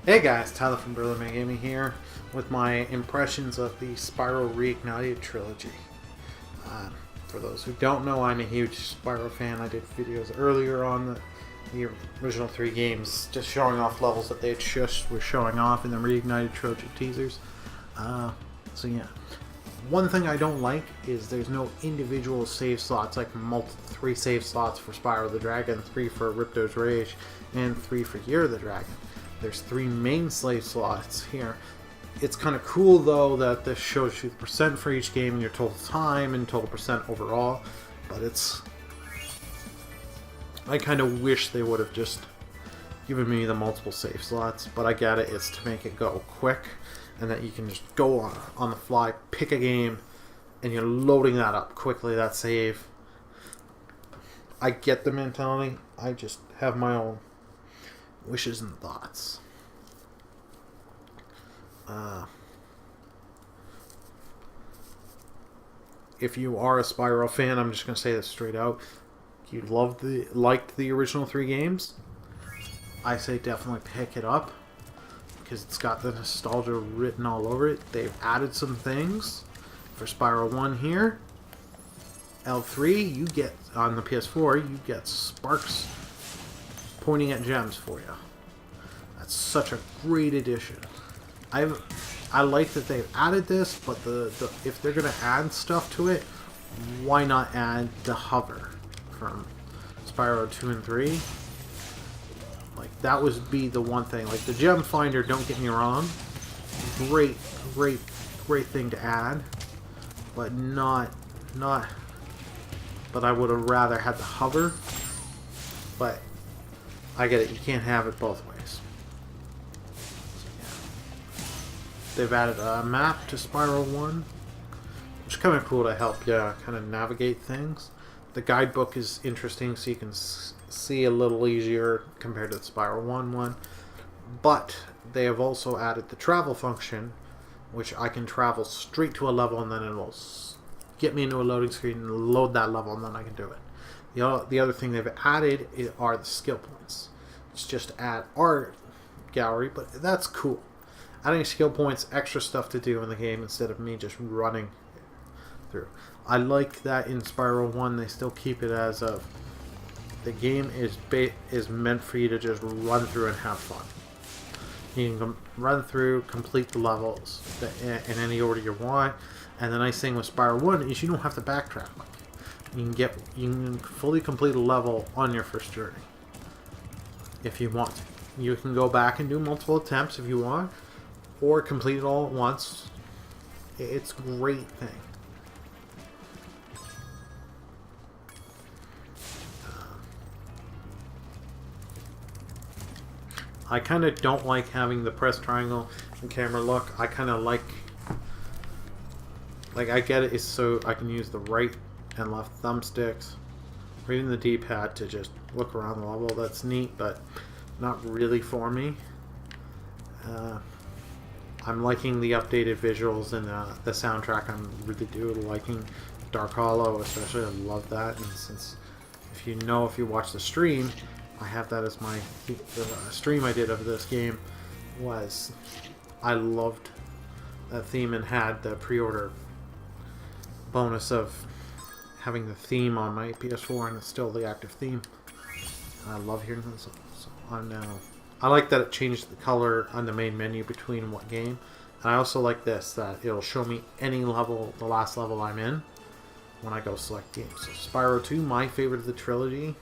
Hey guys, Tyler from Burly Gaming here with my impressions of the Spyro Reignited Trilogy. For those who don't know, I'm a huge Spyro fan. I did videos earlier on the original three games, just showing off levels that they just were showing off in the Reignited Trilogy teasers. So yeah, one thing I don't like is there's no individual save slots, like 3 save slots for Spyro the Dragon, 3 for Ripto's Rage, and 3 for Year of the Dragon. There's 3 main save slots here. It's kind of cool though that this shows you the percent for each game and your total time and total percent overall, but I kind of wish they would have just given me the multiple save slots, but I get it, it's to make it go quick and that you can just go on the fly, pick a game, and you're loading that up quickly, that save. I get the mentality, I just have my own wishes and thoughts. If you are a Spyro fan, I'm just going to say this straight out. You liked the original 3 games, I say definitely pick it up because it's got the nostalgia written all over it. They've added some things for Spyro 1 here. L3, you get on the PS4, you get sparks pointing at gems for you. That's such a great addition. I like that they've added this, but if they're gonna add stuff to it, why not add the hover from Spyro 2 and 3? Like that would be the one thing. Like the gem finder, don't get me wrong, great thing to add, but not. But I would have rather had the hover. But I get it, you can't have it both ways. So, yeah. They've added a map to Spyro 1, which is kind of cool to help you kind of navigate things. The guidebook is interesting, so you can see a little easier compared to the Spyro 1 one. But they have also added the travel function, which I can travel straight to a level and then it will get me into a loading screen and load that level and then I can do it. The other thing they've added are the skill points. It's just add art gallery, but that's cool. Adding skill points, extra stuff to do in the game instead of me just running through. I like that in Spyro 1 they still keep it as of the game is meant for you to just run through and have fun. You can run through, complete the levels in any order you want, and the nice thing with Spyro 1 is you don't have to backtrack. You can fully complete a level on your first journey if you want. You can go back and do multiple attempts if you want, or complete it all at once. It's a great thing. I kind of don't like having the press triangle and camera look. I kind of like I get it, it's so I can use the right and left thumbsticks, or even the D-pad to just look around the level. That's neat, but not really for me. I'm liking the updated visuals and the soundtrack. I'm really liking Dark Hollow, especially. I love that. And since if you watch the stream, I have that as my stream I did of this game. I loved that theme and had the pre-order bonus of having the theme on my PS4, and it's still the active theme. I love hearing this. So I like that it changed the color on the main menu between what game. And I also like this, that it'll show me any level, the last level I'm in, when I go select games. So Spyro 2, my favorite of the trilogy.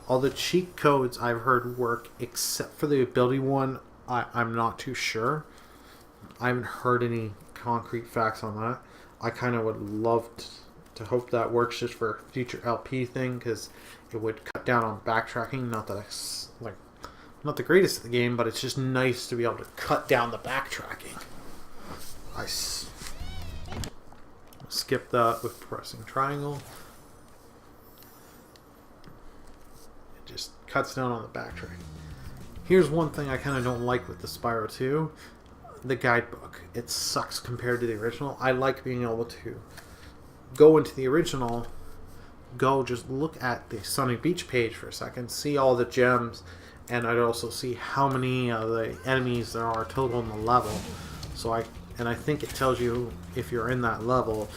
All the cheat codes I've heard work, except for the ability one. I'm not too sure. I haven't heard any concrete facts on that. I kind of would love to hope that works just for a future LP thing, because it would cut down on backtracking. Not that I'm not the greatest at the game, but it's just nice to be able to cut down the backtracking. I skip that with pressing triangle. It just cuts down on the backtracking. Here's one thing I kind of don't like with the Spyro 2. The guidebook. It sucks compared to the original. I like being able to go into the original, just look at the Sunny Beach page for a second, see all the gems, and I'd also see how many of the enemies there are total in the level. So I think it tells you if you're in that level,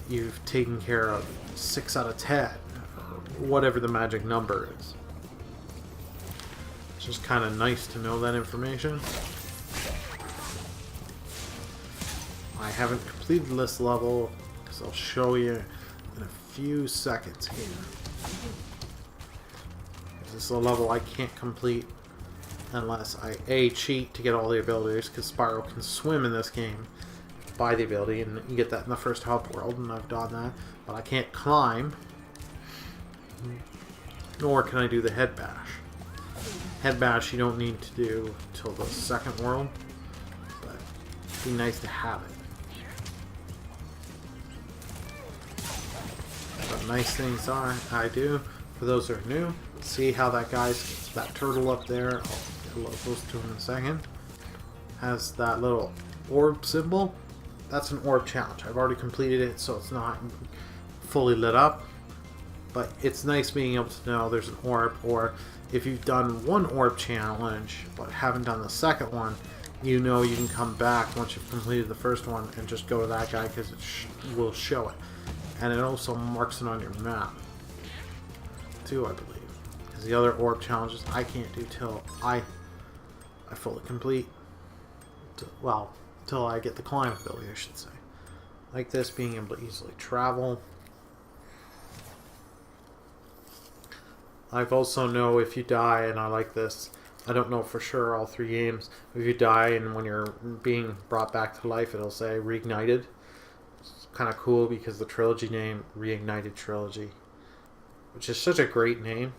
you've taken care of 6 out of 10, or whatever the magic number is. It's just kind of nice to know that information. I haven't completed this level, because I'll show you in a few seconds here. This is a level I can't complete unless I A, cheat to get all the abilities, because Spyro can swim in this game by the ability, and you get that in the first hub world, and I've done that, but I can't climb, nor can I do the head bash. Head bash you don't need to do till the second world, but it'd be nice to have it. But nice things I do, for those that are new, see how that turtle up there, I'll get close to him in a second, has that little orb symbol. That's an orb challenge. I've already completed it, so it's not fully lit up, but it's nice being able to know there's an orb, or if you've done one orb challenge but haven't done the second one, you know you can come back once you've completed the first one and just go to that guy, because it will show it. And it also marks it on your map too, I believe, because the other orb challenges I can't do till I fully complete, well, till I get the climb ability, I should say. Like this, being able to easily travel. I've also know if you die, and I like this, I don't know for sure all 3 games, if you die and when you're being brought back to life, it'll say Reignited. It's kind of cool because the trilogy name, Reignited Trilogy, which is such a great name.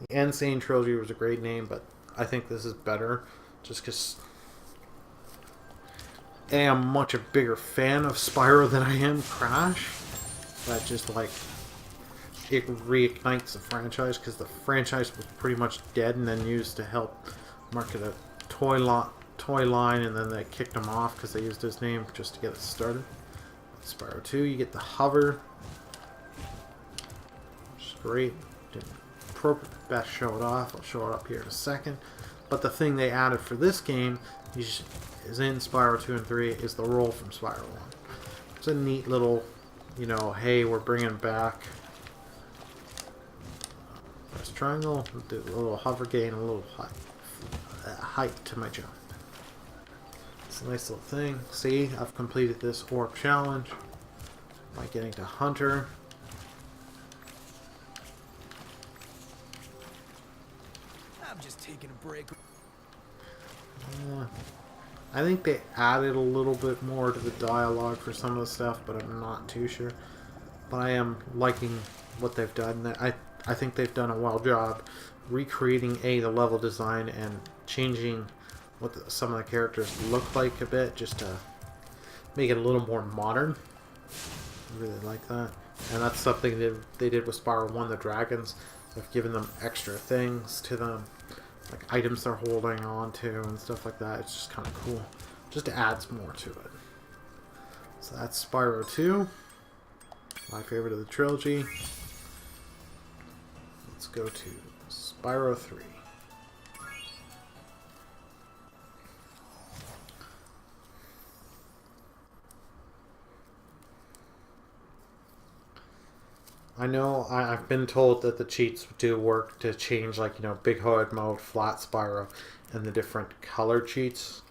The Insane Trilogy was a great name, but I think this is better just because I'm much a bigger fan of Spyro than I am Crash. That just like it reignites the franchise, because the franchise was pretty much dead and then used to help market a toy line, and then they kicked him off because they used his name just to get it started. Spyro 2, you get the hover, which is great. Didn't best show it off. I'll show it up here in a second. But the thing they added for this game is in Spyro 2 and 3 is the roll from Spyro 1. It's a neat little, you know, hey, we're bringing back. Press triangle, do a little hover gain, a little height to my jump. It's a nice little thing. See, I've completed this orb challenge by getting to Hunter. I'm just taking a break. I think they added a little bit more to the dialogue for some of the stuff, but I'm not too sure. But I am liking what they've done. I think they've done a well job recreating the level design and changing what some of the characters look like a bit, just to make it a little more modern. I really like that. And that's something that they did with Spyro 1, the dragons. They've given them extra things to them, like items they're holding on to and stuff like that. It's just kind of cool. Just adds more to it. So that's Spyro 2. My favorite of the trilogy. Let's go to Spyro 3. I know I've been told that the cheats do work to change, like, you know, big hood mode, flat Spyro, and the different color cheats.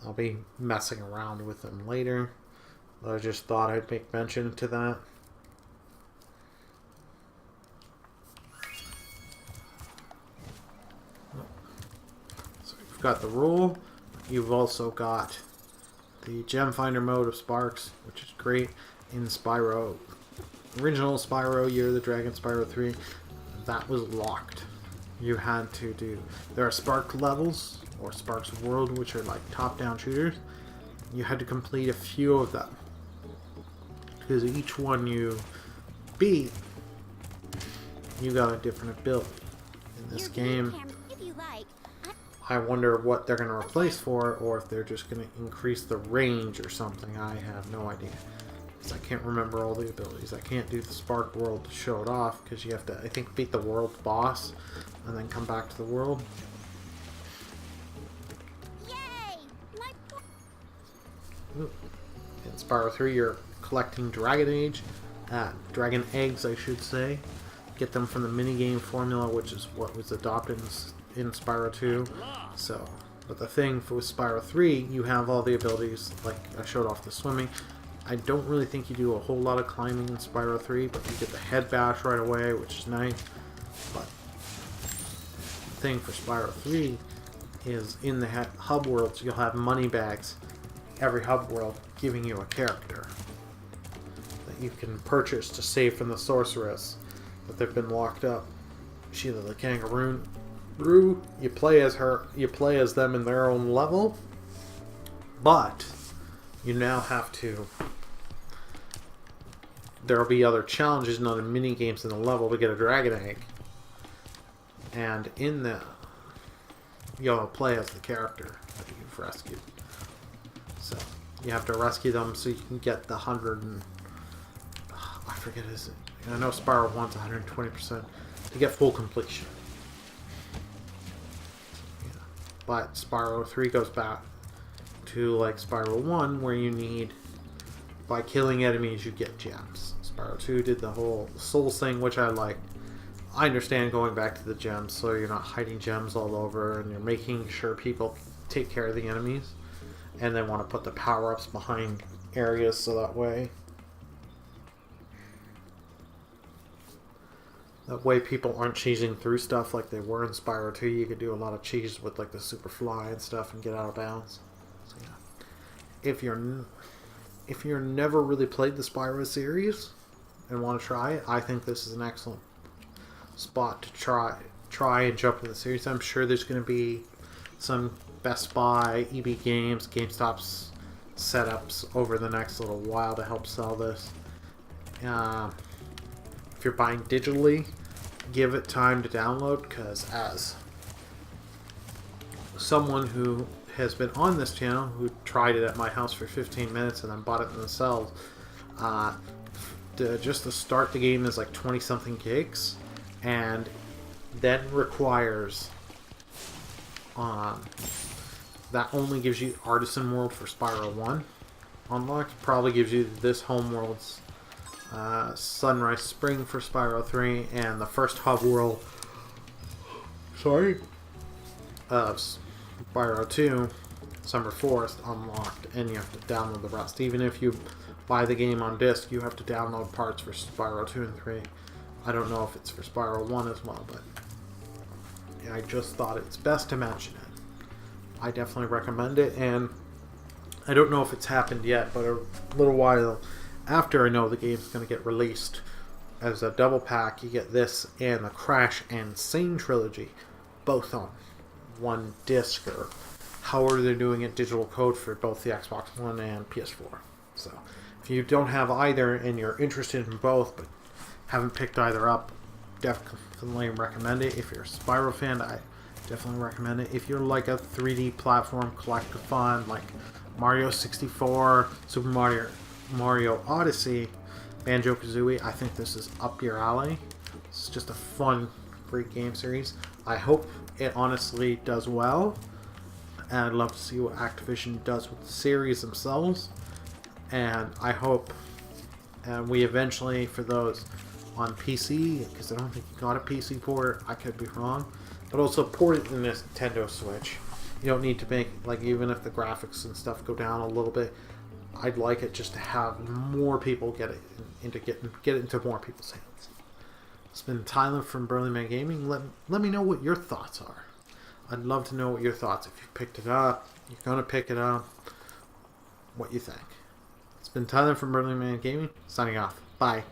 I'll be messing around with them later, but I just thought I'd make mention to that. So you've got the rule. You've also got the Gem Finder mode of Sparks, which is great in Spyro. Original Spyro, Year of the Dragon, Spyro 3, that was locked. You had to do... There are Spark levels, or Sparks World, which are like top-down shooters. You had to complete a few of them, because each one you beat, you got a different ability. In this game, I wonder what they're going to replace for, or if they're just going to increase the range or something. I have no idea. because I can't remember all the abilities. I can't do the Spark World to show it off because you have to, I think, beat the world boss and then come back to the world. Yay! Ooh. In Spyro 3, you're collecting Dragon eggs, I should say. Get them from the minigame formula, which is what was adopted in Spyro 2. So, but the thing for with Spyro 3, you have all the abilities, like I showed off the swimming. I don't really think you do a whole lot of climbing in Spyro 3, but you get the head bash right away, which is nice. But the thing for Spyro 3 is in the hub worlds, you'll have money bags every hub world giving you a character that you can purchase to save from the sorceress, but they've been locked up. Sheila the Kangaroo, you play as her, you play as them in their own level, but you now have to, there'll be other challenges and other mini games in the level to get a dragon egg, and in the, you'll play as the character that you've rescued. So you have to rescue them so you can get the 100 and I forget is it. I know Spyro wants 120% to get full completion. Yeah. But Spyro 3 goes back to like Spyro 1 where you need, by killing enemies you get gems. Spyro 2 did the whole soul thing, which I like. I understand going back to the gems so you're not hiding gems all over and you're making sure people take care of the enemies. And then want to put the power-ups behind areas so that way people aren't cheesing through stuff like they were in Spyro 2. You could do a lot of cheese with like the super fly and stuff and get out of bounds. So yeah, if you're never really played the Spyro series and want to try it, I think this is an excellent spot to try and jump into the series. I'm sure there's going to be some Best Buy, EB Games, GameStop's setups over the next little while to help sell this. If you're buying digitally, give it time to download, because as someone who has been on this channel, who tried it at my house for 15 minutes and then bought it themselves, just to start the game is like 20 something gigs, and then requires that only gives you Artisan World for Spyro 1 unlocked. Probably gives you this Homeworld's Sunrise Spring for Spyro 3 and the first hub world of Spyro 2, Summer Forest, unlocked, and you have to download the rest. Even if you buy the game on disc, you have to download parts for Spyro 2 and 3. I don't know if it's for Spyro 1 as well, but I just thought it's best to mention it. I definitely recommend it, and I don't know if it's happened yet, but a little while after I know the game's going to get released as a double pack, you get this and the Crash and Sane Trilogy, both on one disc, or however they're doing it, digital code for both the Xbox One and PS4. So if you don't have either and you're interested in both but haven't picked either up, definitely recommend it. If you're a Spyro fan, I definitely recommend it. If you're like a 3D platform collector fun like Mario 64, Super Mario Odyssey, Banjo-Kazooie, I think this is up your alley. It's just a fun, great game series. I hope it honestly does well, and I'd love to see what Activision does with the series themselves. And I hope we eventually, for those on PC, because I don't think you got a PC port, I could be wrong, but also port it in this Nintendo Switch. You don't need to make, like, even if the graphics and stuff go down a little bit, I'd like it just to have more people get it into more people's hands. It's been Tyler from BurlyMan Gaming. Let me know what your thoughts are. I'd love to know what your thoughts, if you picked it up, you're going to pick it up, what you think. It's been Tyler from BurlyMan Gaming, signing off. Bye.